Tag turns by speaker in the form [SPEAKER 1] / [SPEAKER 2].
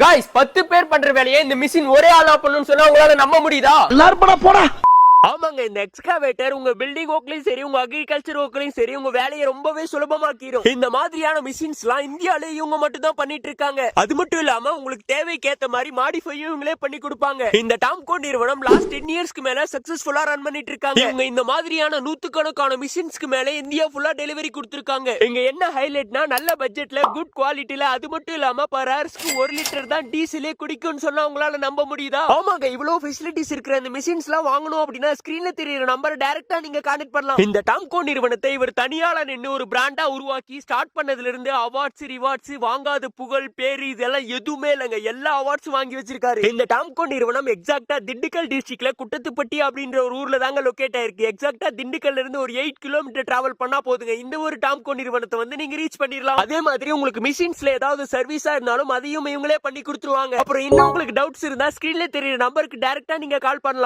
[SPEAKER 1] Guys 10 பேர் பண்ற வேலையை இந்த மிஷின் ஒரே ஆளா பண்ணணும்னு சொன்னா உங்களால நம்ப முடியுதா?
[SPEAKER 2] எல்லாரும் போடா.
[SPEAKER 3] ஆமாங்க, இந்த எக்ஸ்காவேட்டர் உங்க பில்டிங் ஒர்க்லயும் சரி, உங்க அக்ரிகல்ச்சர் ஒர்க்லயும் சரி, உங்க வேலையை ரொம்பவே சுலபமாக்கிரும். இந்த மாதிரியான மிஷின்ஸ் எல்லாம் இந்தியால இவங்க மட்டும் தான் பண்ணிட்டு இருக்காங்க. அது மட்டும் இல்லாம உங்களுக்கு தேவைக்கேத்த மாதிரி மாடிஃபையும் இவங்களே பண்ணி கொடுப்பாங்க. இந்த டாம்கோ நிறுவனம் லாஸ்ட் 10 இயர்ஸ்க்கு மேல சக்சஸ்ஃபுல்லா ரன் பண்ணிட்டு இருக்காங்க. இவங்க இந்த மாதிரியான நூத்துக்கணக்கான மிஷின்ஸ்க்கு மேல இந்தியா ஃபுல்லா டெலிவரி கொடுத்திருக்காங்க. இங்க என்ன ஹைலைட்னா, நல்ல பட்ஜெட்ல குட் குவாலிட்டில, அது மட்டும் இல்லாம பர் ஹவர்ஸ்க்கு 1 லிட்டர் தான் டீசலே குடிக்கும்னு சொன்னா உங்களால நம்ப முடியுதா? ஆமாங்க, இவ்வளவு ஃபெசிலிட்டிஸ் இருக்கிற இந்த மிஷின்ஸ் எல்லாம் வாங்கணும் அப்படின்னா ஸ்கிரீன்ல தெரியுற நம்பரை டைரக்டா நீங்க கான்டாக்ட் பண்ணலாம். இந்த டாம்கோ நிறுவனத்தை இவர் தனியாள நின்னு ஒரு பிராண்டா உருவாக்கி ஸ்டார்ட் பண்ணதுல இருந்து அவார்ட்ஸ், ரிவார்ட்ஸ், வாங்காத புகழ், பேரு இதெல்லாம் எதுவுமே இல்லங்க. எல்லா அவார்ட்ஸ் வாங்கி வச்சிருக்காரு. இந்த டாம்கோ நிறுவனம் எக்ஸாக்ட்டா திண்டுக்கல் டிஸ்ட்ரிக்ட்ல குட்டத்துப்பட்டி அப்படின்ற ஒரு ஊர்ல தாங்க லொகேட் ஆயிருக்கு. எக்ஸாக்ட்டா திண்டுக்கல்ல இருந்து ஒரு 8 கிலோமீட்டர் டிராவல் பண்ணா போதுங்க. இந்த ஒரு டாம்கோ நிறுவனத்தை வந்து நீங்க ரீச் பண்ணிடலாம். அதே மாதிரி உங்களுக்கு மிஷின்ஸ்ல ஏதாவது சர்வீஸா இருந்தாலும் அதையும் இவங்களே பண்ணி கொடுத்துருவாங்க. அப்புறம் இன்னும் உங்களுக்கு டவுட்ஸ் இருந்தா ஸ்கிரீன்ல தெரியுற நம்பருக்கு டைரக்டா நீங்க கால் பண்ணலாம்.